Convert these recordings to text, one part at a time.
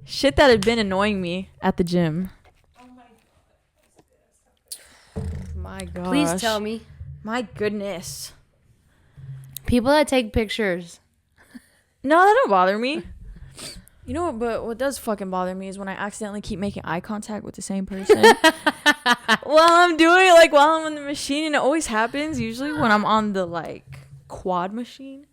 Shit that had been annoying me at the gym. My gosh. Please tell me. My goodness. People that take pictures. No, that don't bother me. You know what? But what does fucking bother me is when I accidentally keep making eye contact with the same person while I'm doing it, like while I'm on the machine, and it always happens usually when I'm on the like quad machine,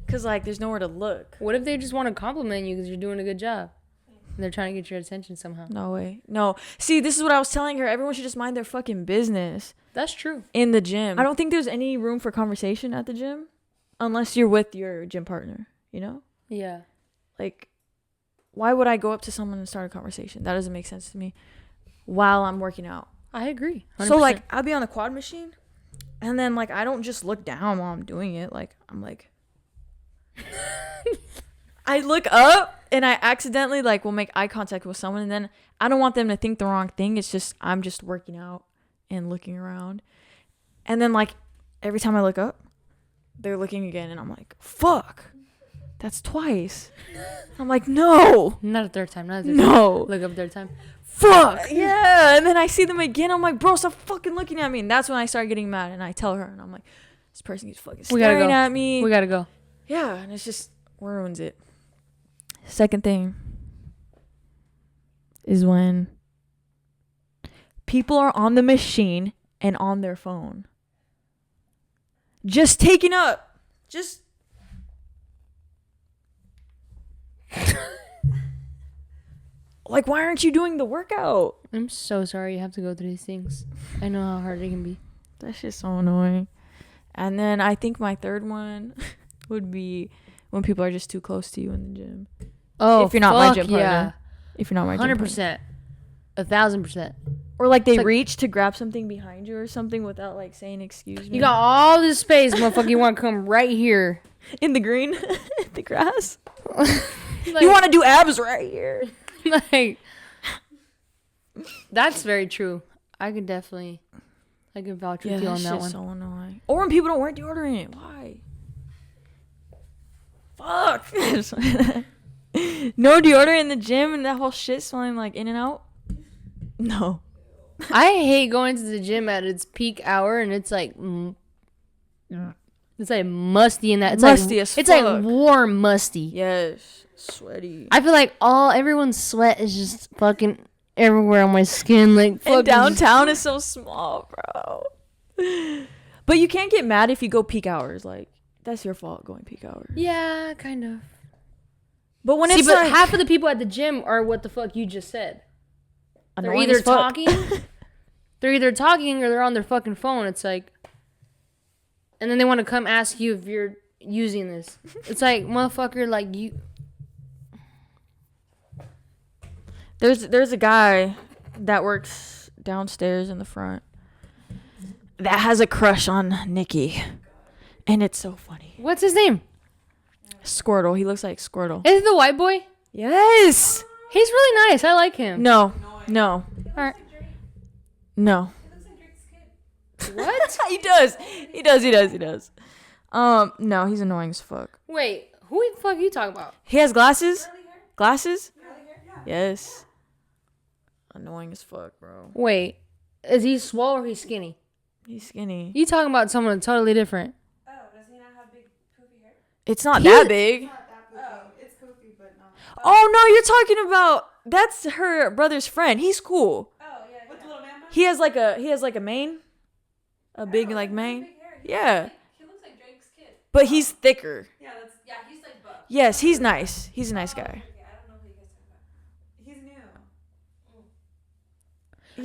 cause like there's nowhere to look. What if they just want to compliment you because you're doing a good job? And they're trying to get your attention somehow. No way. No. See, this is what I was telling her. Everyone should just mind their fucking business. That's true. In the gym. I don't think there's any room for conversation at the gym unless you're with your gym partner, you know? Yeah. Like, why would I go up to someone and start a conversation? That doesn't make sense to me while I'm working out. I agree. 100%. So, like, I'll be on the quad machine, and then, like, I don't just look down while I'm doing it. Like, I'm like... I look up, and I accidentally, like, will make eye contact with someone, and then I don't want them to think the wrong thing. It's just I'm just working out and looking around. And then, like, every time I look up, they're looking again, and I'm like, fuck. That's twice. I'm like, no. Not a third time. Not a third no. Time. Look up third time. Fuck. Yeah. And then I see them again. I'm like, bro, stop fucking looking at me. And that's when I start getting mad. And I tell her. And I'm like, this person keeps fucking staring at me. We gotta go. Yeah. And it's just ruins it. Second thing is when people are on the machine and on their phone. Just taking up. Just... Like, why aren't you doing the workout? I'm so sorry you have to go through these things. I know how hard it can be. That's just so annoying. And then I think my third one would be when people are just too close to you in the gym. Oh, if you're not my gym partner. Yeah. If you're not my gym partner. 100%. 1,000%. Or like they reach to grab something behind you or something without like saying excuse me. You got all this space, motherfucker. You want to come right here. In the green? The grass? Like, you want to do abs right here. Like, that's very true. I can vouch with you on that one. So annoying. Or when people don't wear deodorant. Why? Fuck. No deodorant in the gym and that whole shit smelling like In and Out. No. I hate going to the gym at its peak hour and it's like it's like musty in that. It's musty like, as it's fuck. like warm musty. Yes. Sweaty. I feel like everyone's sweat is just fucking everywhere on my skin. Like, and downtown is so small, bro. But you can't get mad if you go peak hours. Like, that's your fault going peak hours. Yeah, kind of. But when it's but like, half of the people at the gym are what the fuck you just said. They're annoying either as fuck. talking, or they're on their fucking phone. It's like, and then they want to come ask you if you're using this. It's like, motherfucker, like you. There's a guy that works downstairs in the front that has a crush on Nikki, and it's so funny. What's his name? Squirtle. He looks like Squirtle. Is it the white boy? Yes. He's really nice. I like him. No. All right. No. What? He does. No, he's annoying as fuck. Wait, who the fuck are you talking about? He has glasses? Glasses? Yes. Annoying as fuck, bro. Wait, is he swole or he's skinny? He's skinny. You talking about someone totally different. Oh, does he not have big poofy hair? It's not that big. It's not that poofy. It's poofy, but not. Oh, no, you're talking about... That's her brother's friend. He's cool. Oh, yeah. With the little man bun? He has like a mane. A big like mane. Big hair. Yeah. He looks like Drake's kid. But he's thicker. Yeah, he's like buff. Yes, he's nice. He's a nice guy. Okay, I don't know who you guys talking about. He's new.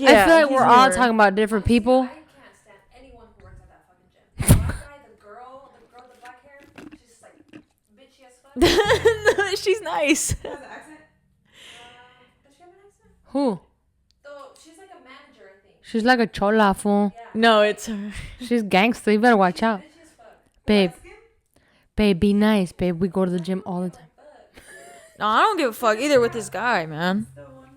Yeah, I feel like he's we're all newer. talking about different people. I can't stand anyone who works at that fucking gym. The black guy, the girl with the black hair, she's just like bitchy as fuck. She's nice. Has an accent? Does she have an accent? Who? Though she's like a manager, I think. She's like a chola fool. Yeah. No, it's her. She's gangster. You better watch out. Bitchy as fuck. Babe. Babe, be nice, babe. We go to the gym all the time. No, I don't give a fuck either with this guy, man.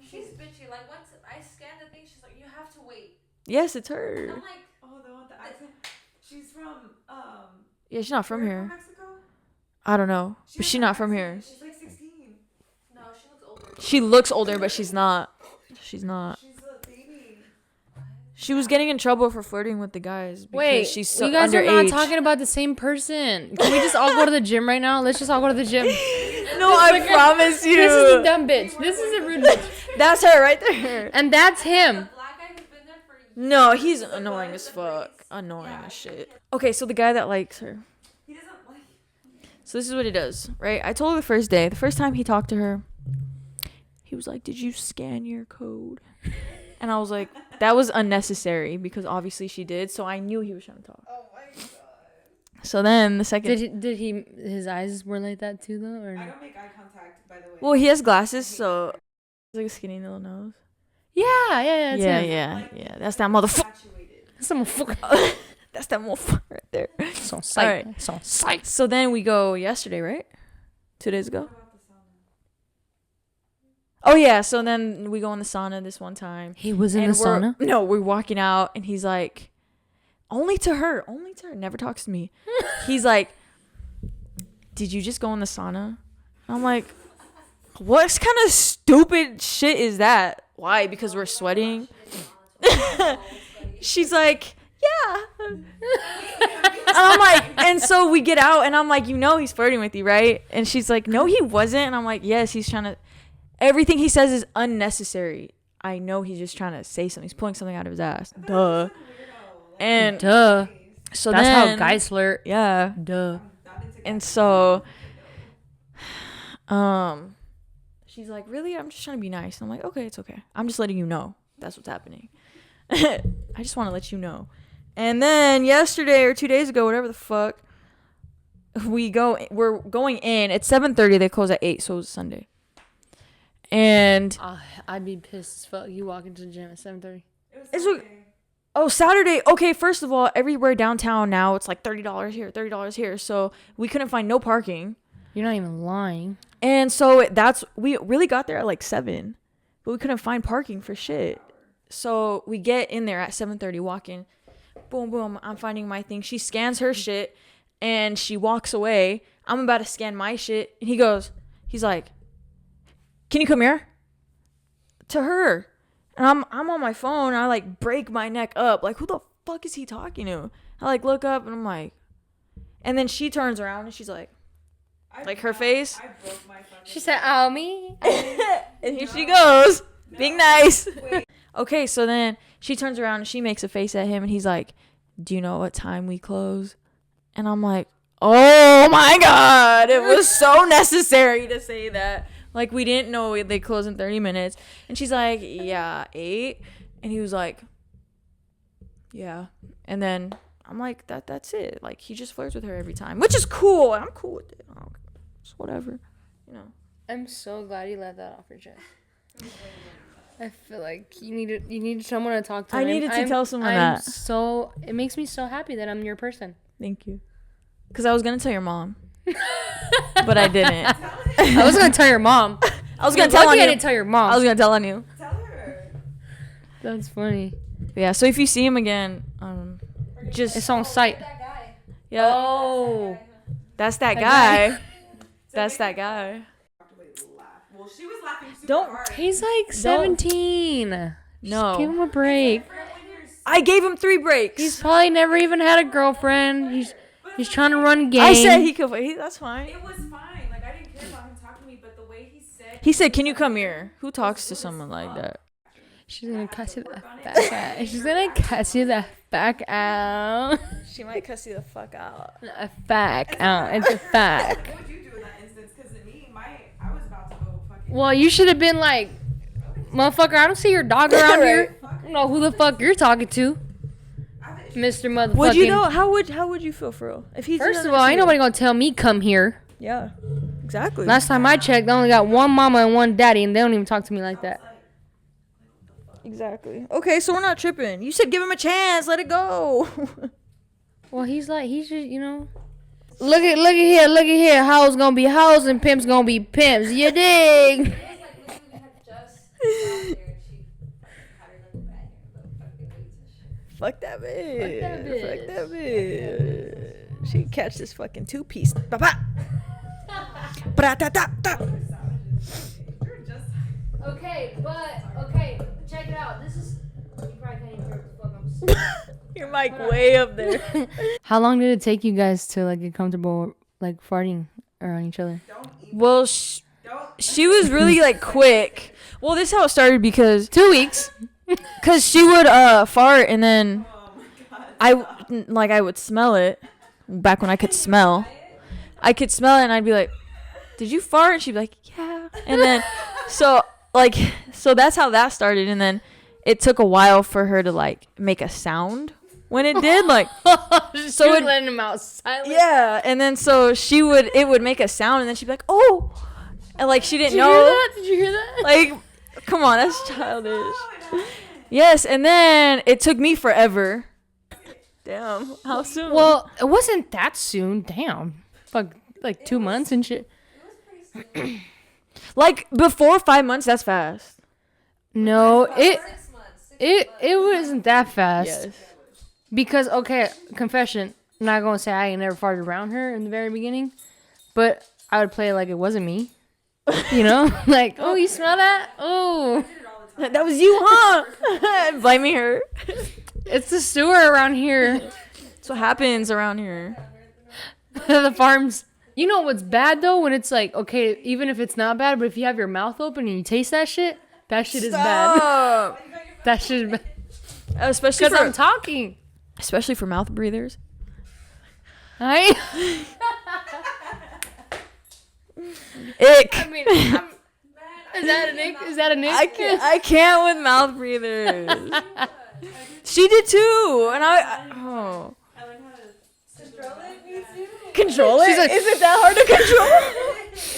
She's bitchy. Like once I scanned the thing, she's like, you have to wait. Yes, it's her. I'm like, Oh, the one with the accent. She's from Yeah, she's not from here. Mexico. I don't know, but she's not from here. She's like 16. no, she looks older. She looks older, but she's not. She's not. She's a baby. She was getting in trouble for flirting with the guys because Wait, she's so you guys underage. are not talking about the same person. Can we just all go to the gym right now? Let's just all go to the gym. No, I promise you. This is a dumb bitch. This is a rude bitch. That's her right there. And that's him. The black guy who's been there for years. No, he's annoying as fuck. Annoying as shit. Okay, so the guy that likes her. He doesn't like. So this is what he does, right? I told her the first day. The first time he talked to her, he was like, "Did you scan your code?" And I was like, that was unnecessary because obviously she did. So I knew he was trying to talk. Oh my god. So then the second. Did he his eyes were like that too though, or I no? don't make eye contact, by the way. Well, he has glasses, so he's like a skinny little nose. Yeah, that's him. Yeah. That's that motherfucker. Infatuated. That's some motherfucker. That's that motherfucker right there. It's on sight. Alright. It's on sight. So then we go yesterday, right? 2 days ago. What about the sauna? Oh yeah. So then we go in the sauna this one time. He was in And the sauna. No, we're walking out, and he's like, only to her, never talks to me. He's like, "Did you just go in the sauna?" I'm like, what kind of stupid shit is that? Why? Because we're sweating? She's like, yeah. And I'm like, and so we get out, and I'm like, he's flirting with you, right? And she's like, no, he wasn't. And I'm like, yes, he's trying to. Everything he says is unnecessary. I know he's just trying to say something. He's pulling something out of his ass. Duh. And Duh. so That's then, how guys flirt. yeah. Duh. And so, she's like, really? I'm just trying to be nice. And I'm like, okay, it's okay. I'm just letting you know. That's what's happening. I just want to let you know. And then yesterday or 2 days ago, whatever the fuck, we're going in. It's 7:30. They close at 8, so it was Sunday. And I'd be pissed as fuck. You walk into the gym at 7:30. it's Saturday. Okay, first of all, everywhere downtown now it's like $30 here, $30 here. So we couldn't find no parking. You're not even lying. And so we really got there at like 7, but we couldn't find parking for shit. So we get in there at 7:30, walk in, boom, boom. I'm finding my thing. She scans her shit and she walks away. I'm about to scan my shit. And he's like, can you come here? To her. And I'm on my phone. And I like break my neck up. Like, who the fuck is he talking to? I like look up and I'm like, and then she turns around and she's like her face. I broke my fucking. She said, "Oh me." And here she goes, being nice. Okay, so then she turns around and she makes a face at him and he's like, do you know what time we close? And I'm like, oh my God, it was so necessary to say that. Like, we didn't know they close in 30 minutes. And she's like, yeah, 8. And he was like, yeah. And then I'm like, that's it. Like, he just flirts with her every time, which is cool. I'm cool with it. It's whatever, I'm so glad you let that off your chest. I feel like you needed someone to talk to. I needed to tell someone that. So it makes me so happy that I'm your person. Thank you. Because I was going to tell your mom. But I didn't. I was gonna tell your mom. I was going to tell on I you. didn't tell your mom. I was going to tell on you. Tell her. That's funny. Yeah, so if you see him again, just... It's on site. That guy. Yeah. Oh. That's that guy. That's that guy. Well, she was laughing super Don't- hard. He's like 17. No. Just give him a break. I gave him 3 breaks. He's probably never even had a girlfriend. He's trying to run a game. I said he could... that's fine. It was fine. Like, I didn't care about him talking to me, but the way he said. He said, can you come here? Who talks to someone like that? She's gonna cuss you the back out. She's gonna cuss you the back out. She might cuss you the fuck out. A back out. It's a fact. What would you do in that instance? Because to me, I was about to go fucking. Well, you should have been like, motherfucker, I don't see your dog around here. I don't know who the fuck you're talking to, Mr. Motherfucking. Would you know? How would you feel for real? If he First of all, ain't nobody gonna tell me come here. Yeah. Exactly. Last time I checked, I only got one mama and one daddy, and they don't even talk to me like that. Exactly. Okay, so we're not tripping. You said give him a chance. Let it go. Well, he's just, you know. Look at here. Hoes gonna be hoes and pimps gonna be pimps. You dig? It was like literally we had just got there and she had her little bag and fucking weights and shit. Fuck that bitch. that bitch. Fuck that bitch. She catch this fucking 2-piece. Ba-ba. Bra-da-da-da. You're just Okay, check it out. This is. You probably can't even hear what the fuck I'm saying. Your mic way up there. How long did it take you guys to like get comfortable like farting around each other? Well, she was really like quick. Well, this is how it started because 2 weeks. she would fart and then I would smell it back when I could smell. I could smell it and I'd be like, "Did you fart?" And she'd be like, "Yeah." And then so that's how that started, and then it took a while for her to like make a sound when it did, like So it letting him out silent. yeah, and then so it would make a sound and then she'd be like, "Oh." And like she didn't Did you know. hear that? Did you hear that? Like, come on, that's childish. Yes, and then it took me forever. Damn, how soon? Well, it wasn't that soon. Damn. Fuck, like 2 months and shit. like before 5 months, that's fast. No, it 6 months. it wasn't that fast. Yes. Because, okay, confession. I'm not going to say I ain't never farted around her in the very beginning. But I would play it like it wasn't me. You know? Like, oh, you smell that? Oh. That was you, huh? Blaming her. It's the sewer around here. That's what happens around here. The farms. You know what's bad, though? When it's like, okay, even if it's not bad, but if you have your mouth open and you taste that shit is bad. Stop. That shit is bad. Especially Because for I'm talking. especially for mouth breathers. I Ick. mean, is that an ick? Is that an ick? I can't with mouth breathers. She did too, and oh. I learned how to Control it, me too. Control it? She's like- Is it that hard to control? It's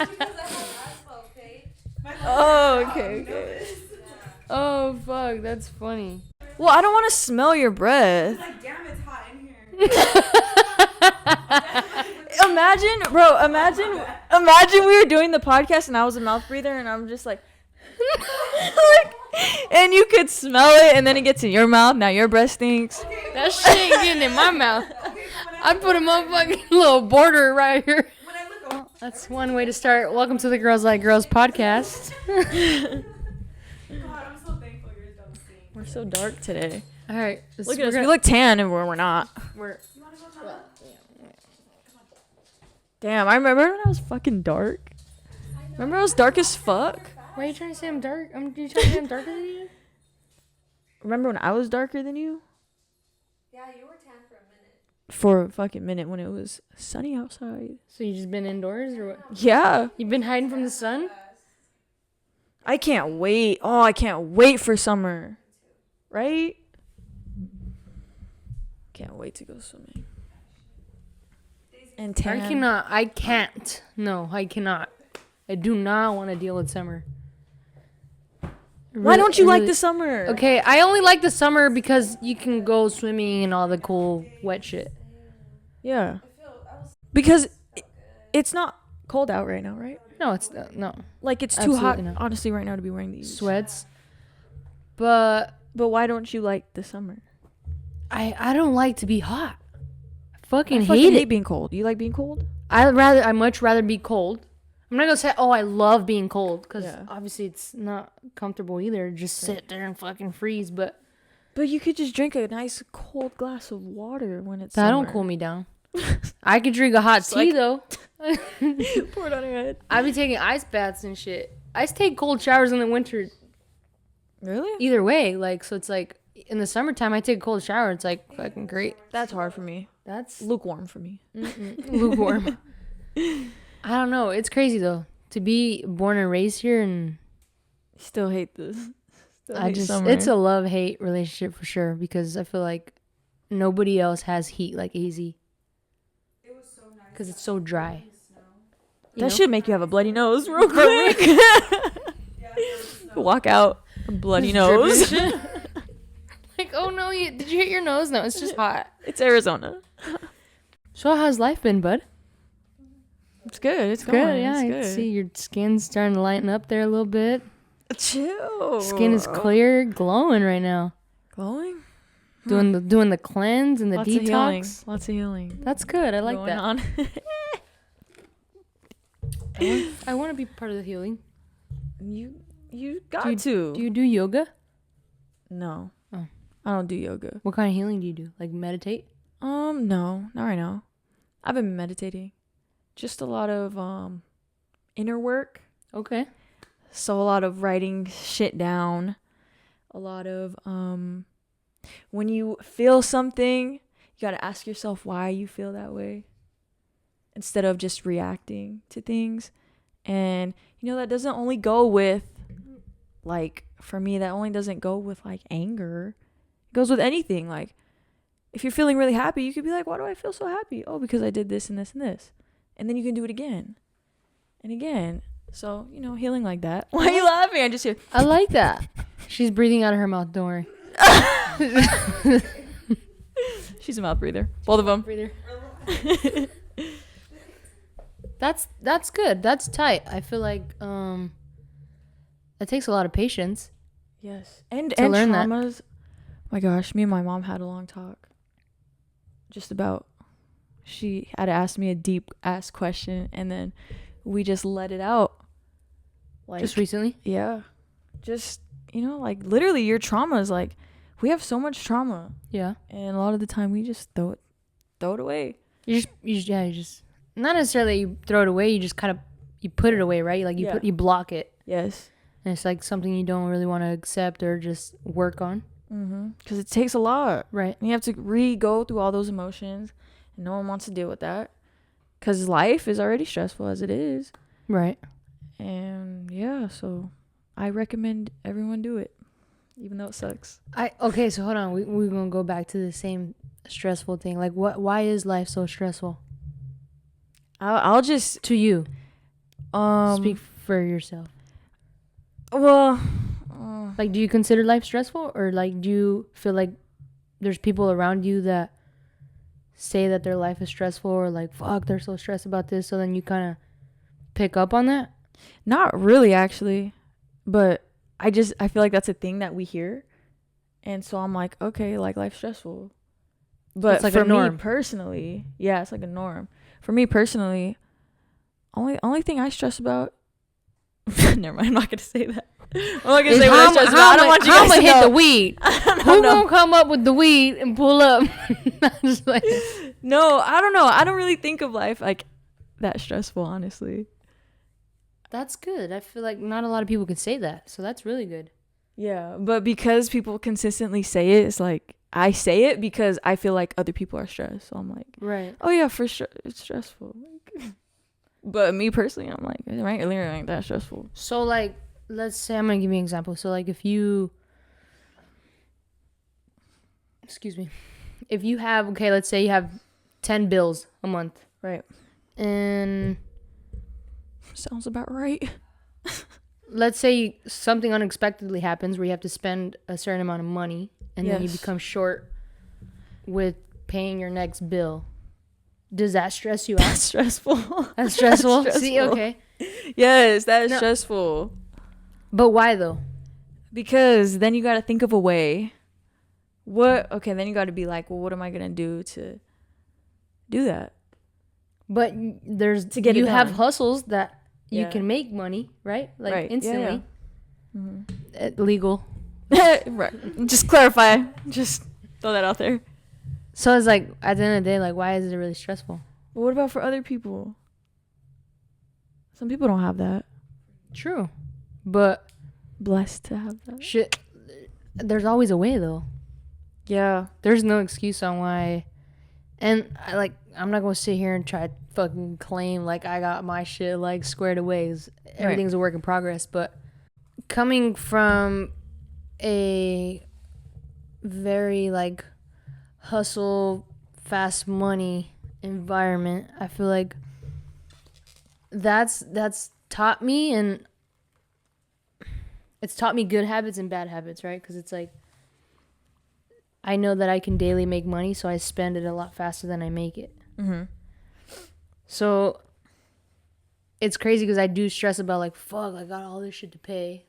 because I have asthma, okay? Oh, okay. Oh, fuck. That's funny. Well, I don't want to smell your breath. like, damn, it's hot in here. Imagine we were doing the podcast and I was a mouth breather and I'm just like, and you could smell it and then it gets in your mouth. Now your breath stinks. That shit ain't getting in my mouth. I put a motherfucking little border right here. When I look over, That's one way to start. Welcome to the Girls Like Girls podcast. God, I'm so thankful yours don't stink. We're so dark today. All right. Look at us. We look tan and we're not. We're Damn, I remember when I was fucking dark. Remember I was dark as fuck? Why are you trying to say I'm dark? You trying to say I'm darker than you? Remember when I was darker than you? Yeah, you were tan for a minute. For a fucking minute when it was sunny outside. So you just been indoors or what? Yeah. You been hiding from the sun? I can't wait. Oh, I can't wait for summer. Right? Can't wait to go swimming. And tan. I can't. No, I cannot. I do not want to deal with summer. Why don't you like Really- the summer? Okay, I only like the summer because you can go swimming and all the cool wet shit. Yeah. Because it's not cold out right now, right? No, it's no Like it's too hot, Absolutely not. honestly, right now to be wearing these. sweats. But But why don't you like the summer? I don't like to be hot. I fucking I hate it. being cold. You like being cold? I much rather be cold. I'm not gonna say, oh, I love being cold, because Yeah. obviously it's not comfortable either. Just sit there and fucking freeze. But But you could just drink a nice cold glass of water when it's that summer. don't cool me down. I could drink a hot tea like- though. Pour it on your head. I be taking ice baths and shit. I take cold showers in the winter. Really? Either way, like, so it's like in the summertime I take a cold shower. It's like fucking great. That's hard for me. That's Lukewarm for me. lukewarm. I don't know. It's crazy though to be born and raised here, and Still hate this. Still I hate just summer. it's a love-hate relationship for sure, because I feel like nobody else has heat like AZ, It was so nice. because it's so dry. You that know? should make you have a bloody nose real quick. Walk out, a bloody nose. Like, oh no, did you hit your nose? No, it's just hot. It's Arizona. So how's life been, bud? It's good. It's Good, going. yeah. I It's can good. see your skin's starting to lighten up there a little bit. Chill. Skin is clear, glowing right now. Glowing. Doing the cleanse and the Lots of healing. detox. Lots of healing. That's good. I like going that. on. I want to be part of the healing. You got Do you do yoga? No. Oh. I don't do yoga. What kind of healing do you do? Like meditate? No, not right now. I've been meditating. Just a lot of inner work. Okay. So a lot of writing shit down. A lot of when you feel something, you got to ask yourself why you feel that way instead of just reacting to things. And that doesn't only go with, like, for me, that only doesn't go with like anger. It goes with anything. Like, if you're feeling really happy, you could be like, why do I feel so happy? Oh, because I did this and this and this. And then you can do it again and again. So, healing like that. Why are you laughing? I just hear. I like that. She's breathing out of her mouth. Don't worry. She's a mouth breather. Both of them. Breather. That's good. That's tight. I feel like it takes a lot of patience. Yes. And learn that. traumas. Oh my gosh, me and my mom had a long talk. Just about, she had asked me a deep ass question and then we just let it out. Like, Just recently? yeah. Just, like literally your trauma is like, we have so much trauma. Yeah. And a lot of the time we just throw it away. You just not necessarily you throw it away, you just kind of you put it away, right? Like you block it. Yes. And it's like something you don't really want to accept or just work on. Because it takes a lot. Right. And you have to go through all those emotions. And no one wants to deal with that. Because life is already stressful as it is. Right. And yeah, so I recommend everyone do it. Even though it sucks. Okay, so hold on. We're going to go back to the same stressful thing. Like, why is life so stressful? I'll just... To you. Speak for yourself. Well... Like, do you consider life stressful? Or, like, do you feel like there's people around you that say that their life is stressful? Or, like, fuck, they're so stressed about this. So then you kind of pick up on that? Not really, actually. But I feel like that's a thing that we hear. And so I'm like, okay, like, life's stressful. But it's like for a norm. me personally, yeah, it's like a norm. For me personally, only thing I stress about... Never mind, I'm not going to say that. I'm not going to say what I stress about. I don't want you guys to hit know. the weed. Who gonna come up with the weed and pull up? Just like, no, I don't know. I don't really think of life like that stressful, honestly. that's good. I feel like not a lot of people can say that. So that's really good. Yeah, but because people consistently say it, it's like I say it because I feel like other people are stressed. So I'm like, right. oh yeah, for sure, it's stressful. Like, but me personally, I'm like, it ain't that stressful. So like, let's say I'm gonna give you an example. So like, if you have let's say you have 10 bills a month, Right. and Sounds about right. let's say something unexpectedly happens where you have to spend a certain amount of money, and then you Yes. become short with paying your next bill. Does that stress you out? That's stressful. That's stressful. That's See, stressful. okay. Yes, that is No. stressful. But why though? Because then you got to think of a way. Then you got to be like, well, what am I going to do to do that? But there's To get it you have done. hustles that you Yeah. can make money, right? Like Right. Yeah, instantly. yeah. Legal. Right. Just clarify. Just throw that out there. So it's like at the end of the day, like why is it really stressful? But what about for other people? Some people don't have that. True. But Blessed to have that. shit, there's always a way though. Yeah. There's no excuse on why. And I'm not gonna sit here and try to fucking claim like I got my shit like squared away. 'Cause everything's a work in progress. But coming from a very like hustle, fast money environment, I feel like that's taught me, and it's taught me good habits and bad habits, right? Because it's like I know that I can daily make money, so I spend it a lot faster than I make it. Mm-hmm. So it's crazy because I do stress about like, fuck, I got all this shit to pay.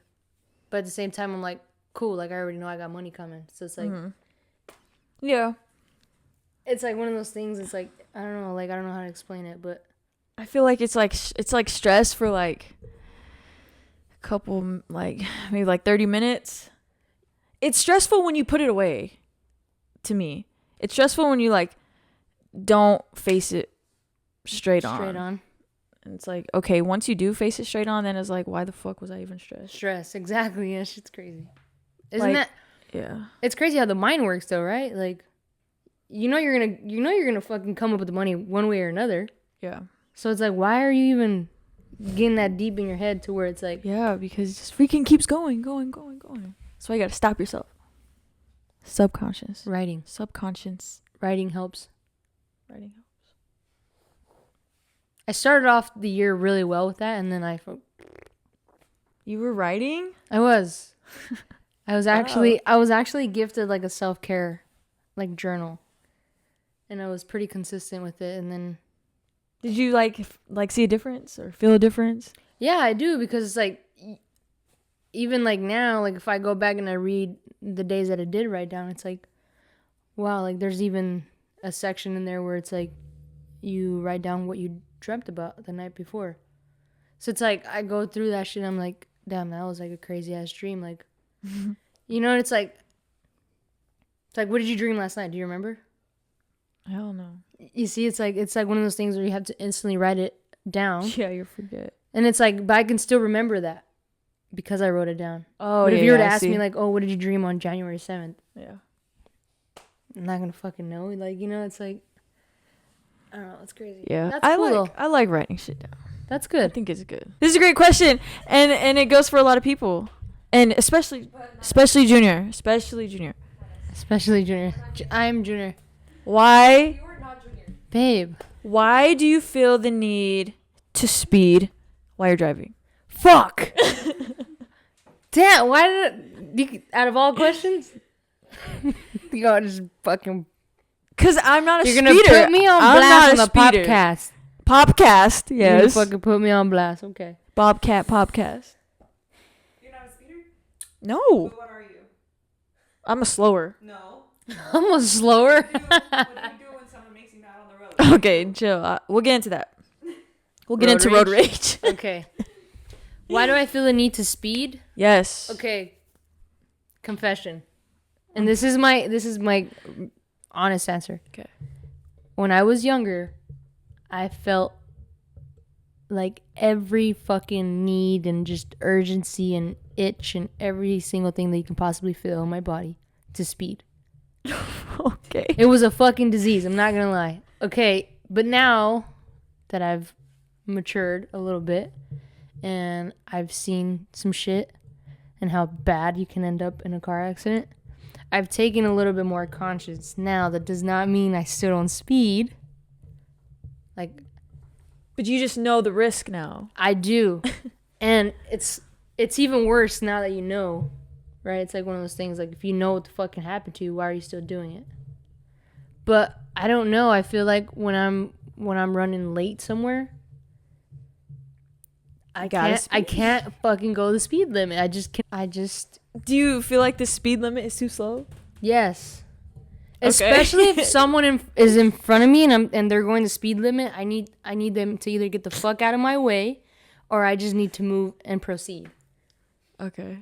But at the same time, I'm like, cool, like I already know I got money coming. So it's like, Yeah. it's like one of those things. It's like, I don't know how to explain it, but I feel like it's like stress for like couple, like maybe like 30 minutes. It's stressful when you put it away. To me, it's stressful when you like don't face it straight on. And it's like, okay, once you do face it straight on, then it's like, why the fuck was I even stressed? Stress, exactly. Yeah, shit's crazy. Isn't Like, that? Yeah. It's crazy how the mind works, though, right? Like, you're gonna fucking come up with the money one way or another. Yeah. So it's like, why are you even getting that deep in your head to where it's like, Yeah, because it just freaking keeps going. That's why you gotta stop yourself. Subconscious. writing? Subconscious. Writing helps. Writing. I started off the year really well with that, and then You were writing? I was actually gifted like a self-care like journal, and I was pretty consistent with it. And then Did you like see a difference or feel a difference? yeah, I do, because it's like even like now, like if I go back and I read the days that I did write down, it's like, wow, like there's even a section in there where it's like you write down what you dreamt about the night before. So it's like I go through that shit, I'm like, damn, that was like a crazy ass dream. Like, you know, it's like what did you dream last night? Do you remember? Hell no. You see, it's like one of those things where you have to instantly write it down. Yeah, you forget. And it's like, but I can still remember that because I wrote it down. Oh, But yeah, if you were to I ask see. me like, oh, what did you dream on January 7th? Yeah. I'm not gonna fucking know. Like, you know, it's like, I don't know, it's crazy. Yeah. That's cool though. I like writing shit down. That's I good. think it's good. This is a great question, and it goes for a lot of people, and especially junior. Especially junior. I'm junior. Why? You are not junior. Babe. Why do you feel the need to speed while you're driving? Fuck. Damn, why out of all questions? You gotta just fucking. Cause I'm not a You're speeder. gonna put me on I'm blast on not the a speeder. podcast. Popcast, You're gonna yes. fucking put me on blast. Okay. Bobcat Popcast. You're not a speeder? No, But what are you? I'm a slower. No. Almost slower. What do you do when someone makes you mad on the road? Okay, chill. We'll get into that. We'll get Road into road rage. Okay. Why do I feel the need to speed? Yes. Okay. Confession. And this is my honest answer. Okay. When I was younger, I felt like every fucking need and just urgency and itch and every single thing that you can possibly feel in my body to speed. Okay. It was a fucking disease, I'm not gonna lie. Okay, but now that I've matured a little bit and I've seen some shit and how bad you can end up in a car accident, I've taken a little bit more conscience. Now, that does not mean I still don't speed. Like, But you just know the risk now. I do. And it's even worse now that you know, right? It's like one of those things, like, if you know what the fucking happened to you, why are you still doing it? But I don't know. I feel like when I'm running late somewhere, I can't fucking go the speed limit. I just Do you feel like the speed limit is too slow? yes. Okay. Especially if someone is in front of me and they're going the speed limit, I need them to either get the fuck out of my way, or I just need to move and proceed. Okay.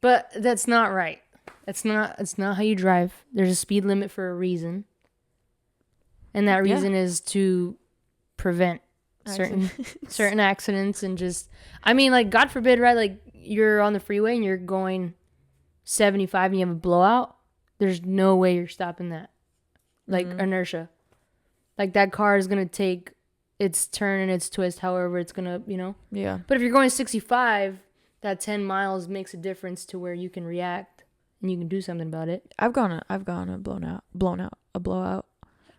But that's not right. It's not how you drive. There's a speed limit for a reason. And that reason is to prevent certain accidents and just, I mean, like, God forbid, right? Like, you're on the freeway and you're going 75 and you have a blowout. There's no way you're stopping that. Like, inertia. Like, that car is going to take its turn and its twist, however it's going to, you know. Yeah. But if you're going 65, that 10 miles makes a difference to where you can react and you can do something about it. I've gone a blowout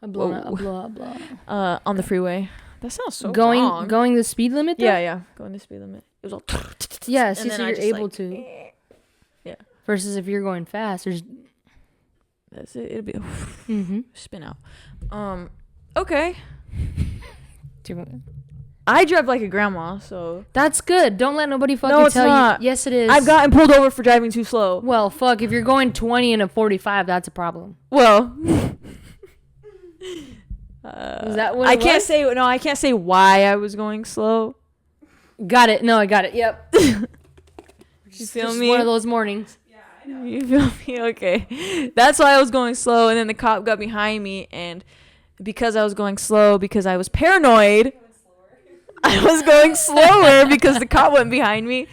on the freeway. That sounds so wrong. Going the speed limit though? Yeah, going the speed limit. It was all. Yeah, see, and then so I you're just, able like, to. Yeah. Versus if you're going fast, there's. That's it. It'll be Mm-hmm. spin out. Okay. I drive like a grandma, so That's good. Don't let nobody fucking No, it's tell not. you. Yes, it is. I've gotten pulled over for driving too slow. Well, fuck. If you're going 20 and a 45, that's a problem. Well, Is that what I it can't was? say I can't say why I was going slow. Got it. No, I got it. Yep. You feel Just me? one of those mornings. Yeah, I know. You feel me? Okay. That's why I was going slow, and then the cop got behind me, and because I was going slow, because I was paranoid, I was going slower because the cop went behind me.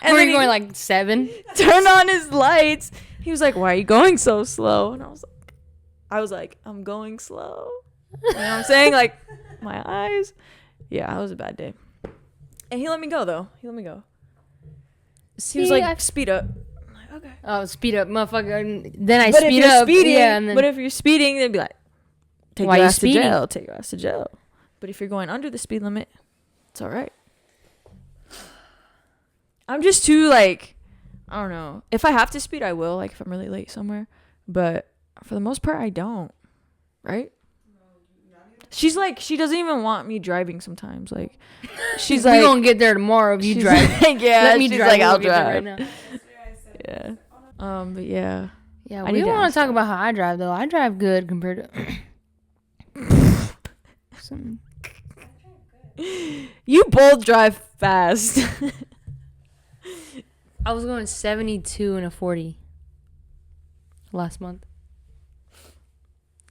And We're then he going like 7. turned on his lights. He was like, "Why are you going so slow?" And I was like, "I'm going slow." You know what I'm saying? Like, my eyes. Yeah, it was a bad day. And he let me go, though. He let me go. He was like, "Speed up." I'm like, okay. Oh, speed up, motherfucker. And then I But if speed you're up. speeding, Yeah, and then but if you're speeding, they'd be like, "Take Why your you ass speeding? to jail. Take your ass to jail." But if you're going under the speed limit, it's all right. I'm just too, like, I don't know. If I have to speed, I will, like, if I'm really late somewhere. But for the most part, I don't. Right? She's like, she doesn't even want me driving sometimes. Like, she's like, we gonna get there tomorrow if you she's drive. like, yeah, Let me she's drive. like, we'll I'll get there drive. right now. Yeah. But yeah. Yeah, I we need to want ask to talk her. about how I drive though. I drive good compared to. Some- You both drive fast. I was going 72 and a 40 last month.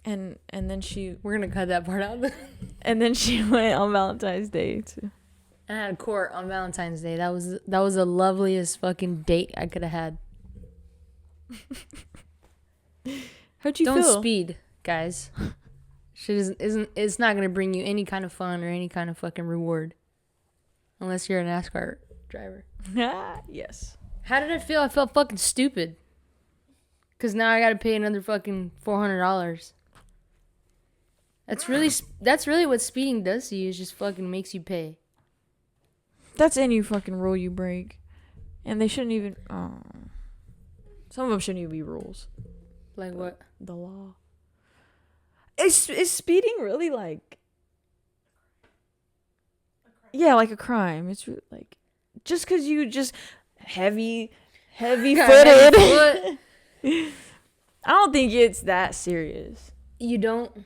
and then she We're gonna cut that part out. and then she went on Valentine's Day too. I had a court on Valentine's Day. That was the loveliest fucking date I could have had. How'd you Don't feel? speed, guys. Shit isn't it's not gonna bring you any kind of fun or any kind of fucking reward, unless you're a NASCAR driver. Yes. How did it feel? I felt fucking stupid. Cause now I gotta pay another fucking $400. That's really what speeding does to you. Is just fucking makes you pay. That's any fucking rule you break, and they shouldn't even. Some of them shouldn't even be rules. Like what? The law. Is speeding really like? Yeah, like a crime. It's like just because you just heavy footed. Foot. I don't think it's that serious. You don't.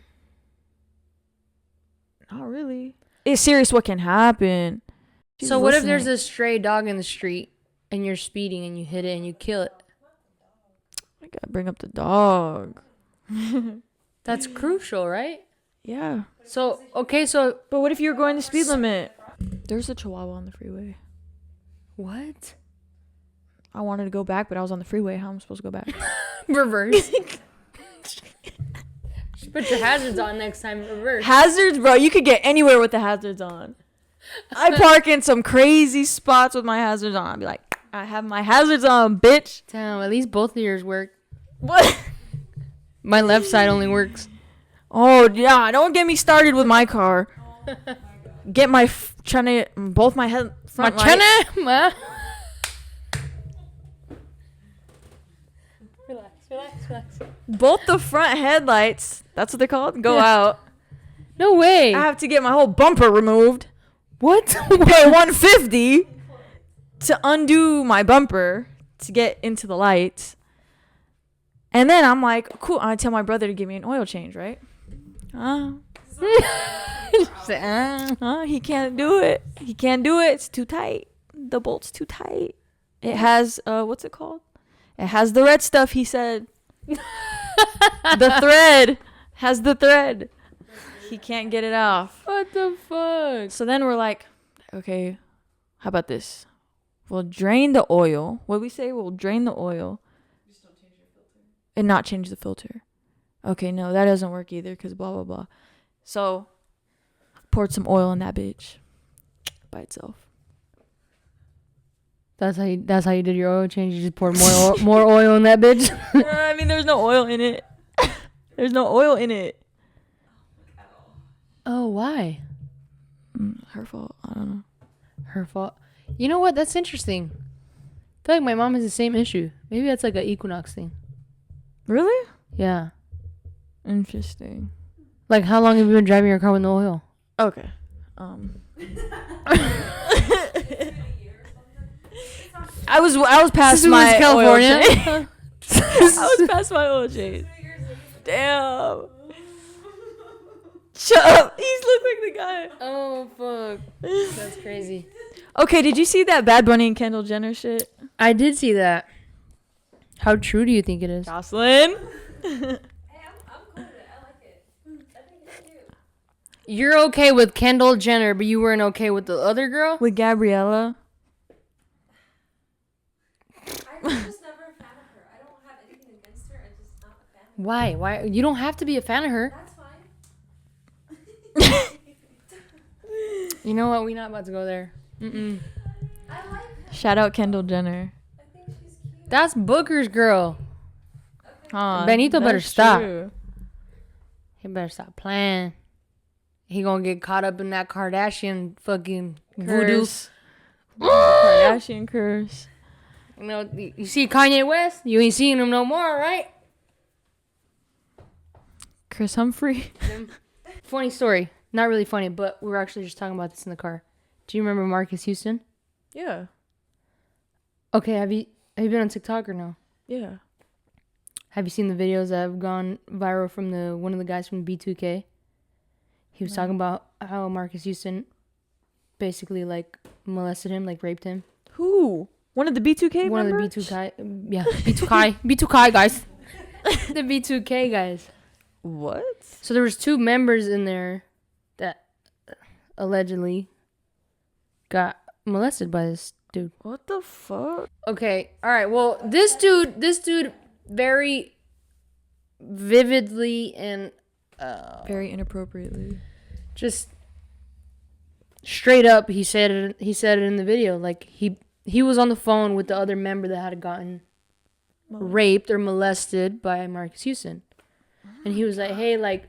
Not really. It's serious what can happen. She's So what if there's listening. a stray dog in the street and you're speeding and you hit it and you kill it? I gotta bring up the dog. That's crucial, right? Yeah. So okay, so But what if you're going the speed limit? There's a chihuahua on the freeway. what? I wanted to go back, but I was on the freeway. How am I supposed to go back? Reverse. Just put your hazards on next time. Reverse. Hazards, bro. You could get anywhere with the hazards on. I park in some crazy spots with my hazards on. I'd be like, I have my hazards on, bitch. Damn, at least both of yours work. What? My left side only works. Oh, yeah. Don't get me started with my car. Get my both my head front lights. Relax. Both the front headlights, that's what they're called, go out. No way. I have to get my whole bumper removed. What? Pay $150 to undo my bumper to get into the lights. And then I'm like, cool. I tell my brother to give me an oil change, right? He can't do it. He can't do it. It's too tight. The bolt's too tight. It has what's it called? It has the red stuff, he said. The thread has the thread. He can't get it off. What the fuck? So then we're like, okay, how about this? We'll drain the oil. What we say? We'll drain the oil. Just don't change your filter. And not change the filter. Okay, no, that doesn't work either because blah, blah, blah. So poured some oil in that bitch by itself. That's how you did your oil change. You just poured more oil in that bitch. I mean, there's no oil in it. There's no oil in it. Oh, why? Her fault. I don't know. Her fault. You know what? That's interesting. I feel like my mom has the same issue. Maybe that's like an Equinox thing. Really? Yeah. Interesting. Like, how long have you been driving your car with no oil? Okay. I was past Since we my moved to California. oil change. I was past my oil change. Damn. Shut up. He's looked like the guy. Oh, fuck. That's crazy. Okay, did you see that Bad Bunny and Kendall Jenner shit? I did see that. How true do you think it is? Jocelyn? Hey, I'm cool with it. I like it. I think it's cute. You're okay with Kendall Jenner, but you weren't okay with the other girl? With Gabriella? I'm just never a fan of her. I don't have anything against her. I'm just not a fan of her. Why? Why? You don't have to be a fan of her. That's fine. You know what? We're not about to go there. Mm-mm. I like her. Shout out Kendall Jenner. I think she's cute. That's Booker's girl. Huh, Benito better that's stop. true. He better stop playing. He gonna get caught up in that Kardashian fucking voodoo. Curse. Kardashian curse. You know, you see Kanye West? You ain't seeing him no more, right? Chris Humphrey. Funny story. Not really funny, but we were actually just talking about this in the car. Do you remember Marcus Houston? Yeah. Okay, have you been on TikTok or no? Yeah. Have you seen the videos that have gone viral from one of the guys from B2K? He was talking about how Marcus Houston basically like molested him, like raped him. Who? One of the B2K One members? of the B2K, yeah, B2K guys. The B2K guys. What? So there was 2 members in there that allegedly got molested by this dude. What the fuck? Okay, all right. Well, this dude very vividly and Very inappropriately. just straight up he said it in the video, like he was on the phone with the other member that had gotten raped or molested by Marcus Houston. And he was like, "Hey, like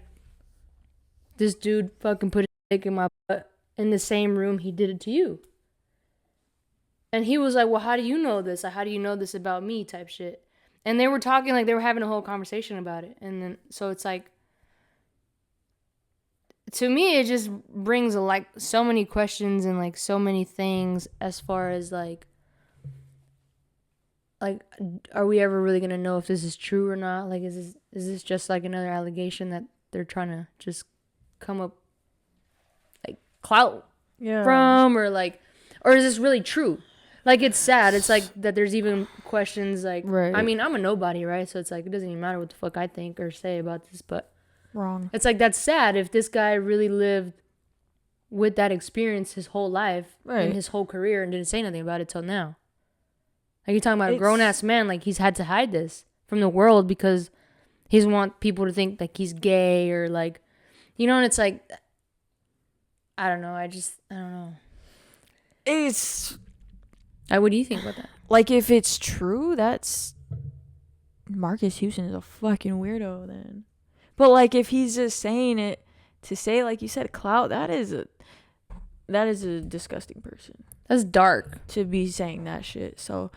this dude fucking put his dick in my butt in the same room he did it to you." And he was like, "Well, how do you know this? How do you know this about me?" type shit. And they were talking, like they were having a whole conversation about it. And then so it's like, to me it just brings like so many questions and like so many things as far as like are we ever really gonna know if this is true or not? Like is this just like another allegation that they're trying to just come up like clout from, or is this really true? Like, it's sad. It's like that there's even questions like, Right. I mean, I'm a nobody, right? So it's like, it doesn't even matter what the fuck I think or say about this, but Wrong. it's like, that's sad if this guy really lived with that experience his whole life and his whole career and didn't say nothing about it till now. Like, you're talking about a grown-ass man, like, he's had to hide this from the world because he doesn't want people to think, like, he's gay or, like, you know, and it's like, I don't know. I don't know. What do you think about that? Like, if it's true, that's Marcus Houston is a fucking weirdo then. But like, if he's just saying it to say, like you said, clout, that is a disgusting person That's dark. to be saying that shit. So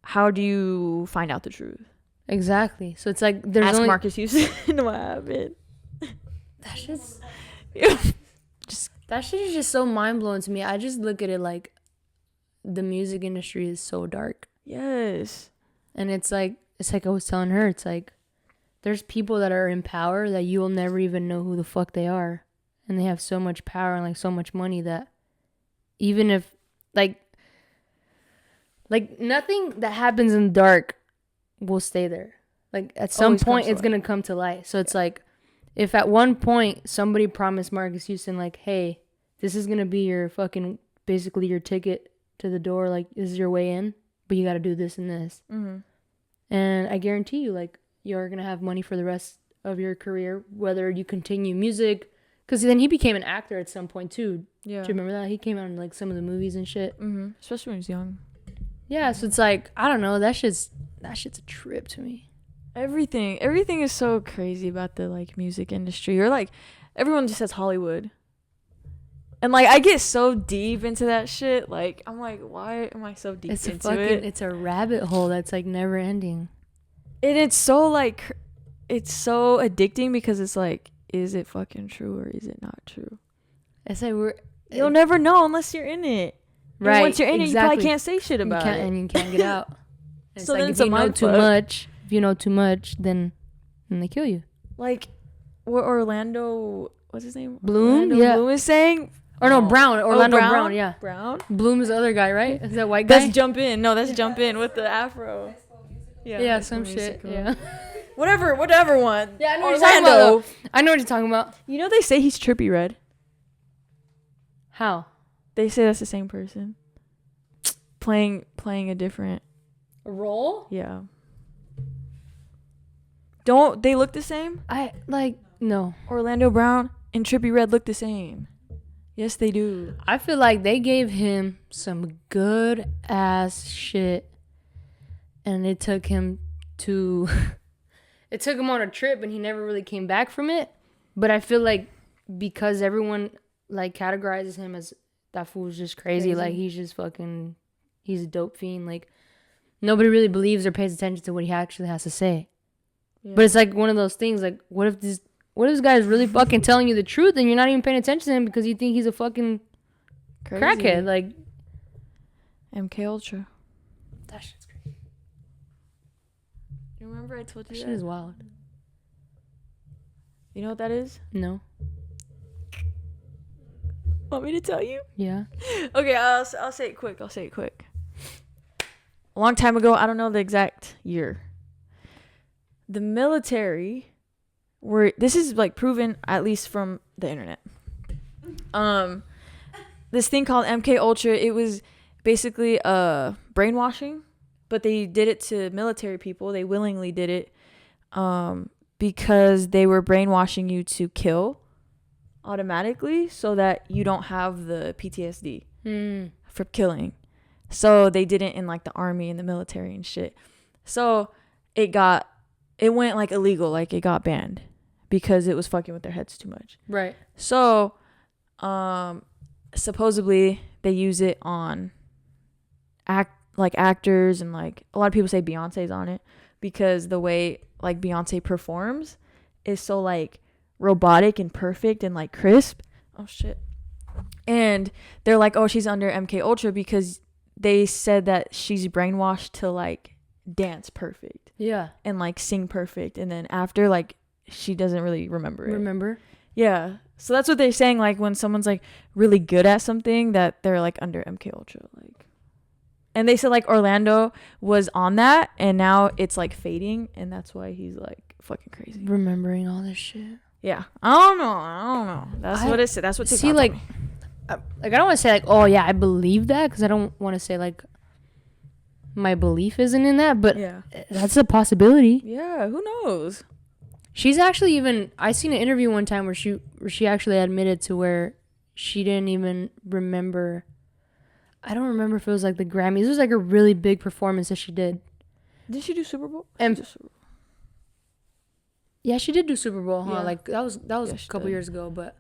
how do you find out the truth? Exactly. So it's like there's Ask only Marcus Houston what happened. that shit is just so mind blowing to me. I just look at it like the music industry is so dark. Yes. And it's like I was telling her, it's like there's people that are in power that you will never even know who the fuck they are. And they have so much power and like so much money that even if like nothing that happens in the dark will stay there. Like at some Always point comes to it's going to come to light. So it's like if at one point somebody promised Marcus Houston like, "Hey, this is going to be your fucking basically your ticket to the door, like this is your way in, but you got to do this and this." Mm-hmm. And I guarantee you, like, you're going to have money for the rest of your career, whether you continue music. Because then he became an actor at some point, too. Yeah. Do you remember that? He came out in, like, some of the movies and shit. Mm-hmm. Especially when he was young. Yeah, so it's like, I don't know. That shit's a trip to me. Everything is so crazy about the, like, music industry. Or, like, everyone just says Hollywood. And, like, I get so deep into that shit. Like, I'm like, why am I so deep into it? It's a rabbit hole that's, like, never ending. And it's so, like, it's so addicting because it's like, is it fucking true or is it not true? It's like You'll never know unless you're in it. Right. And once you're in it, you probably exactly. can't say shit about it. And you can't get out. It's So like then if it's a you know mind too fuck. much, then they kill you. Like, what Orlando, what's his name? Bloom? Orlando Yeah. Bloom is saying, Or no, Brown. Orlando Brown. Yeah. Brown. Bloom's the other guy, right? Is that white guy? That's Jump In. No, that's Jump In with the afro. Yeah, some shit. Yeah. Whatever one. Yeah, I know what you're talking about. Though. I know what you're talking about. You know they say he's Trippie Redd. How? They say that's the same person. Playing a different role? Yeah. Don't they look the same? No. Orlando Brown and Trippie Redd look the same. Yes, they do. I feel like they gave him some good ass shit, and it took him on a trip, and he never really came back from it. But I feel like because everyone like categorizes him as that fool's just crazy. Like he's just fucking, he's a dope fiend. Like nobody really believes or pays attention to what he actually has to say. Yeah. But it's like one of those things. Like what if this guy is really fucking telling you the truth and you're not even paying attention to him because you think he's a fucking crackhead? Like MK Ultra. That shit's crazy. You remember I told you that? Shit is wild. You know what that is? No. Want me to tell you? Yeah. Okay, I'll say it quick. A long time ago, I don't know the exact year. The military this is like proven at least from the internet. This thing called MK Ultra, it was basically brainwashing, but they did it to military people. They willingly did it because they were brainwashing you to kill automatically so that you don't have the PTSD for killing. So they did it in like the army and the military and shit. So it went like illegal, like it got banned because it was fucking with their heads too much. Right. So supposedly they use it on actors, and like a lot of people say Beyonce's on it because the way like Beyonce performs is so like robotic and perfect and like crisp. Oh shit. And they're like, oh, she's under MK Ultra because they said that she's brainwashed to like dance perfect. Yeah. And like sing perfect, and then after like she doesn't really remember it. Yeah. So that's what they're saying, like when someone's like really good at something that they're like under MK Ultra, like. And they said like Orlando was on that and now it's like fading, and that's why he's like fucking crazy. Remembering all this shit. Yeah. I don't know. That's what it said. That's what TikTok see, like, told me. I don't want to say like, oh yeah, I believe that, because I don't want to say like my belief isn't in that, but yeah, that's a possibility. Yeah, who knows? She's actually even, I seen an interview one time where she actually admitted to where she didn't even remember. I don't remember if it was like the Grammys. It was like a really big performance that she did. Did she do Superbowl? Yeah, she did do Superbowl, huh? Yeah. Like that was a couple years ago, but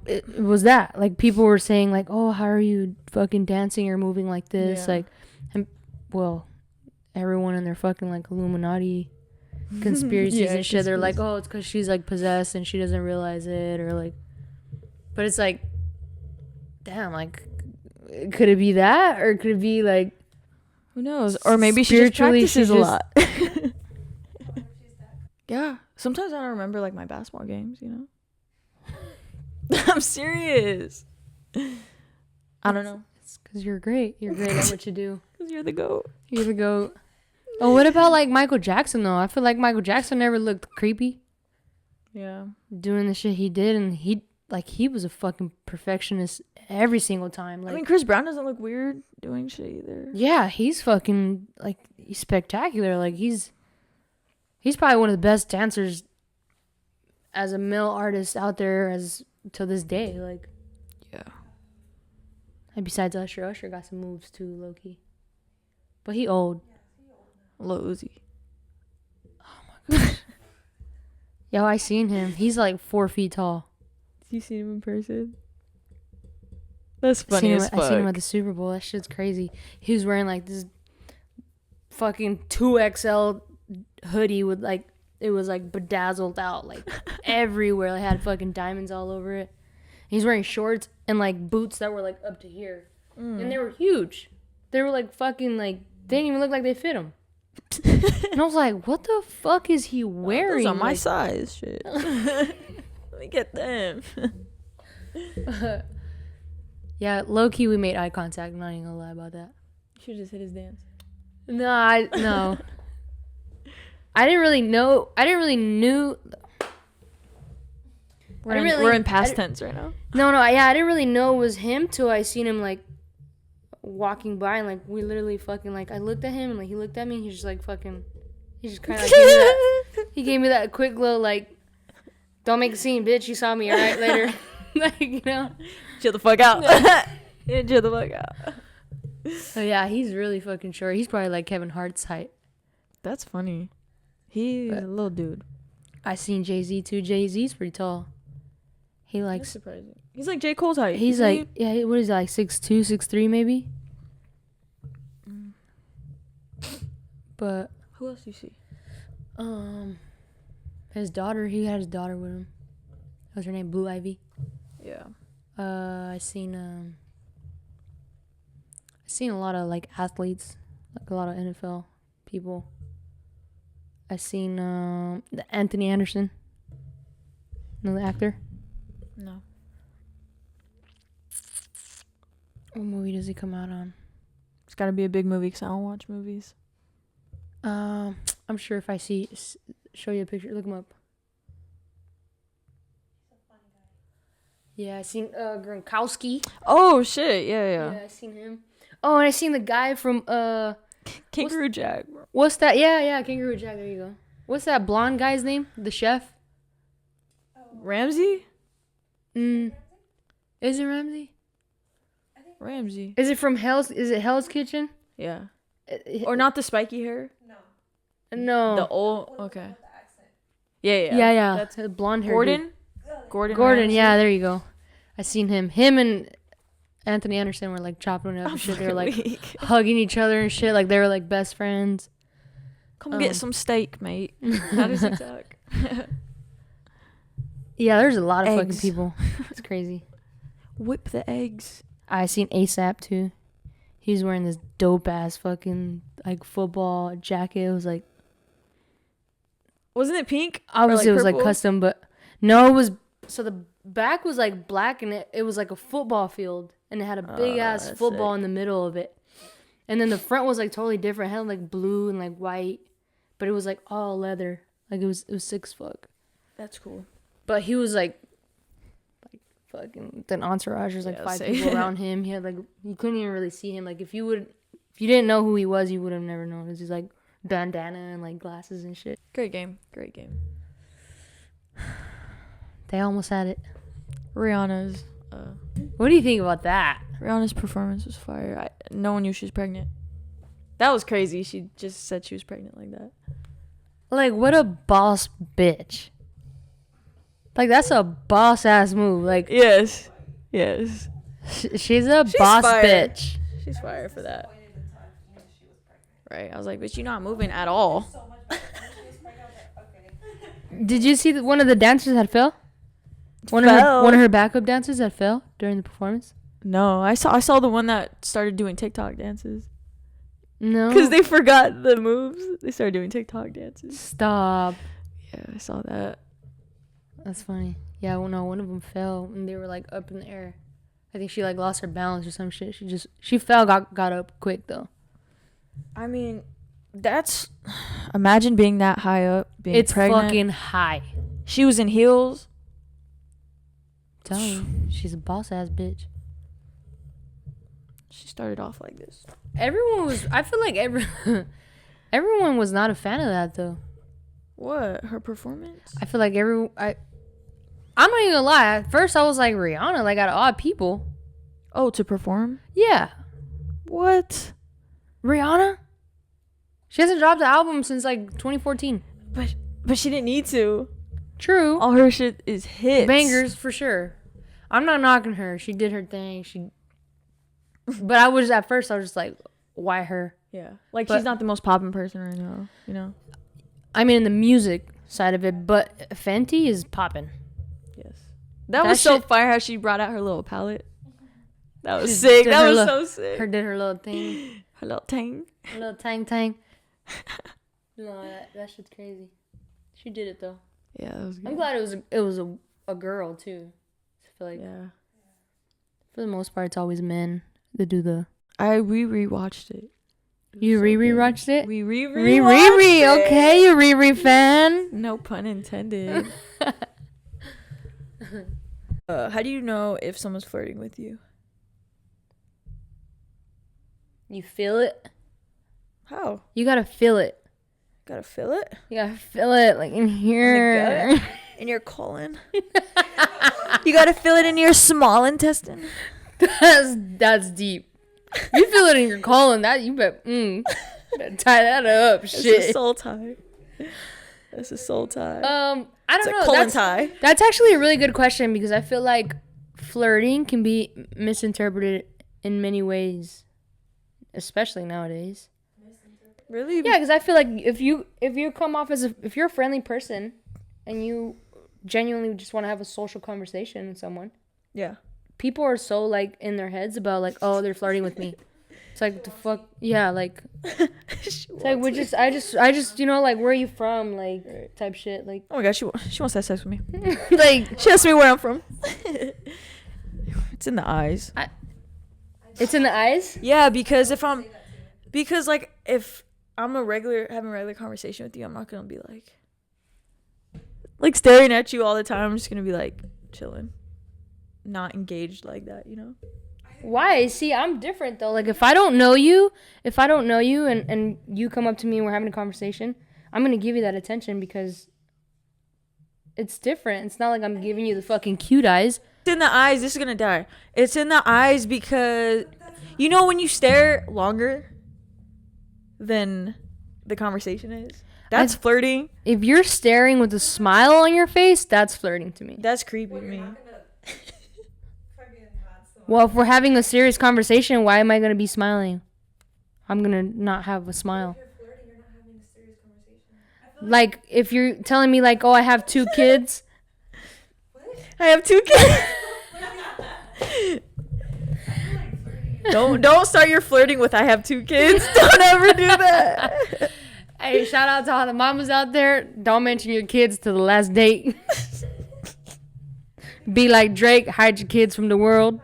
it was that. Like people were saying like, "Oh, how are you fucking dancing or moving like this?" Yeah. Like, and well, everyone in their fucking like Illuminati conspiracies and shit, they're like, "Oh, it's because she's like possessed and she doesn't realize it," or like, but it's like, damn, like, could it be that, or could it be like, who knows? Or maybe she just practices a lot. Yeah. Sometimes I don't remember like my basketball games, you know? I'm serious. I don't know. It's because you're great. You're great at what you do. Because you're the GOAT. You're the GOAT. Oh, what about like Michael Jackson though? I feel like Michael Jackson never looked creepy. Yeah. Doing the shit he did, and he was a fucking perfectionist every single time. Like, I mean, Chris Brown doesn't look weird doing shit either. Yeah, he's fucking like, he's spectacular. Like he's probably one of the best dancers as a male artist out there as to this day. Like, yeah. And besides Usher got some moves too, low key. But he old. Lil Uzi. Oh my gosh. Yo, I seen him. He's like 4 feet tall. You seen him in person? That's funny as fuck. I seen him at the Super Bowl. That shit's crazy. He was wearing like this fucking 2XL hoodie with like, it was like bedazzled out like everywhere. It had fucking diamonds all over it. He's wearing shorts and like boots that were like up to here. And they were huge. They were like fucking like, they didn't even look like they fit him. And I was like, what the fuck is he wearing? Those are my like, size, shit. Let me get them. Yeah, low key, we made eye contact. I'm not even gonna lie about that. You should just hit his dance. No. I didn't really know. We're in past tense right now. No, yeah, I didn't really know it was him till I seen him like walking by, and like we literally fucking like I looked at him and like he looked at me and he's just like fucking, he just kind of like he gave me that quick little like, don't make a scene, bitch. You saw me, all right, later. Like, you know, Chill the fuck out. Yeah, chill the fuck out. So yeah, he's really fucking short. He's probably like Kevin Hart's height. That's funny. He's a little dude. I seen Jay-Z too. Jay-Z's pretty tall. He That's likes. surprising. He's like J. Cole's height. He's isn't like, yeah. What is he, like 6'2", 6'3", maybe? But he? Who else do you see? his daughter. He had his daughter with him. What's her name? Blue Ivy. Yeah. I seen a lot of like athletes, like a lot of NFL people. I seen Anthony Anderson. Know the actor? No. What movie does he come out on? It's got to be a big movie because I don't watch movies. I'm sure if I show you a picture, look him up. Yeah, I seen Gronkowski. Oh shit! Yeah. Yeah, I seen him. Oh, and I seen the guy from Kangaroo Jack. Bro. what's that? Yeah, Kangaroo Jack. There you go. What's that blonde guy's name? The chef. Ramsey. Is it Ramsey? Ramsey. Is it from Hell's? Is it Hell's Kitchen? Yeah. Or not the spiky hair. No. The old. Okay. Yeah. Yeah. That's That's blonde hair. Gordon. Gordon. Ramsay. Yeah, there you go. I seen him. Him and Anthony Anderson were like chopping it up and shit. They were like hugging each other and shit. Like they were like best friends. Come get some steak, mate. How does it talk? Yeah, there's a lot of fucking Eggs. people. It's crazy. Whip the eggs. I seen ASAP too. He's wearing this dope ass fucking like football jacket. It was like, Wasn't it pink? obviously it was like purple? custom, but no, it was, so the back was like black and it was like a football field and it had a big ass that's football sick. in the middle of it. And then the front was like totally different. It had like blue and like white, but it was like all leather. Like it was sick as fuck. That's cool. But he was like fucking, the entourage was like Yeah, 5 same. people around him. He had like, you couldn't even really see him. Like if you didn't know who he was, you would have never known. He's like bandana and like glasses and shit. Great game. They almost had it. Rihanna's. What do you think about that? Rihanna's performance was fire. No one knew she was pregnant. That was crazy. She just said she was pregnant like that. Like, what a boss bitch. Like, that's a boss ass move. Like, Yes. she's a boss fire. bitch. She's fire for that. Right. I was like, bitch, you're not moving at all. Did you see that one of the dancers had fell? One Fell? of her backup dancers that fell during the performance? No, I saw the one that started doing TikTok dances. No. Because they forgot the moves. They started doing TikTok dances. Stop. Yeah, I saw that. That's funny. Yeah, well, no, one of them fell and they were like up in the air. I think she like lost her balance or some shit. She fell, got up quick though. I mean, that's... Imagine being that high up, being It's pregnant. fucking high. She was in heels. Tell you, she's a boss ass bitch. She started off like this. Everyone was. I feel like everyone was not a fan of that though. What? Her performance? I feel like I'm not even gonna lie. At first, I was like Rihanna, like out of odd people. Oh, to perform? Yeah, What? Rihanna. She hasn't dropped an album since like 2014. But she didn't need to. True. All her shit is hits. Bangers for sure. I'm not knocking her. She did her thing. But I was at first. I was just like, why her? Yeah. Like, But- she's not the most poppin' person right now, you know? I mean, in the music side of it, but Fenty is popping. Yes. That That was so shit- fire how she brought out her little palette. That was She sick. did That her was little- so sick. Did her little thing. Her little tang. Her little tang. No, that shit's crazy. She did it though. Yeah, that was good. I'm glad it was a girl too. I feel like Yeah. For the most part, it's always men that do the. We rewatched it. You rewatched it? We rewatched it. Okay, you Riri fan. No pun intended. How do you know if someone's flirting with you? You feel it? How? You gotta feel it. Gotta feel it? You gotta feel it, like in here. In the gut? In your colon? You gotta feel it in your small intestine? That's deep. You feel it in your colon. That you better tie that up. Shit. It's a soul tie. That's a soul tie. I don't know. Colon tie. That's actually a really good question because I feel like flirting can be misinterpreted in many ways, especially nowadays. Really? Yeah, because I feel like if you come off as if you're a friendly person and you genuinely just want to have a social conversation with someone. Yeah. People are so like in their heads about like, oh, they're flirting with me. It's like what the fuck, yeah, like it's like I just you know, like, where are you from, like, type shit, like. Oh my gosh, she wants to have sex with me. Like, she asked me where I'm from. It's in the eyes. It's in the eyes. Yeah, because if I'm having a regular conversation with you, I'm not gonna be like staring at you all the time. I'm just gonna be like chilling, not engaged like that, you know. Why? See, I'm different though. Like, if I don't know you and you come up to me and we're having a conversation, I'm gonna give you that attention because it's different. It's not like I'm giving you the fucking cute eyes. It's in the eyes. This is gonna die. It's in the eyes because you know when you stare longer than the conversation is. That's flirting. If you're staring with a smile on your face, that's flirting to me. That's creepy to me. Well, if we're having a serious conversation, why am I going to be smiling? I'm going to not have a smile. Like, if you're telling me, like, oh, I have 2 kids. I have 2 kids. Don't start your flirting with I have 2 kids. Don't ever do that. Hey, shout out to all the mamas out there. Don't mention your kids to the last date. Be like Drake, hide your kids from the world.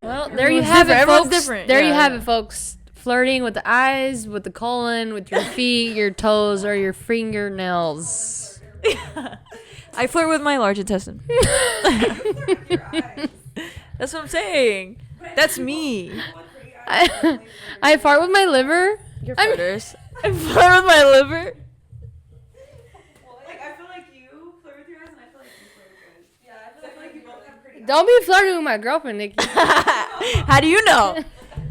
Well, there you have it, folks. Different. There you have it, folks. Flirting with the eyes, with the colon, with your feet, your toes, or your fingernails. I flirt with my large intestine. That's what I'm saying. That's me. I fart with my liver. You're flirters. I flirt with my liver. Like, I feel like you flirt with your eyes, and I feel like you flirt with yours. Yeah, I feel like you both have pretty. Don't be flirting with my girlfriend, Nikki. How do you know?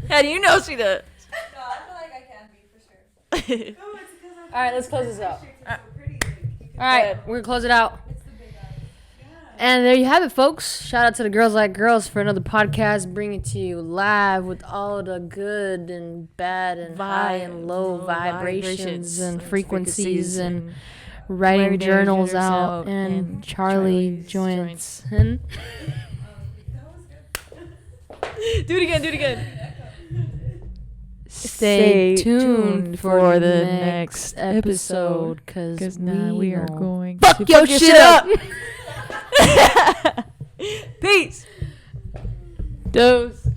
How do you know she does? No, I feel like I can be for sure. No, it's because All right, let's close this out. so pretty. Like, you can All right, we're going to close it out. it's the big eyes. Yeah. And there you have it, folks. Shout out to the Girls Like Girls for another podcast, bringing it to you live with all the good and bad and high and low vibrations and frequencies and writing journals out and Charlie joints. And Do it again. stay tuned for the next episode, because now we are going fuck to your shit up. Peace. Dose.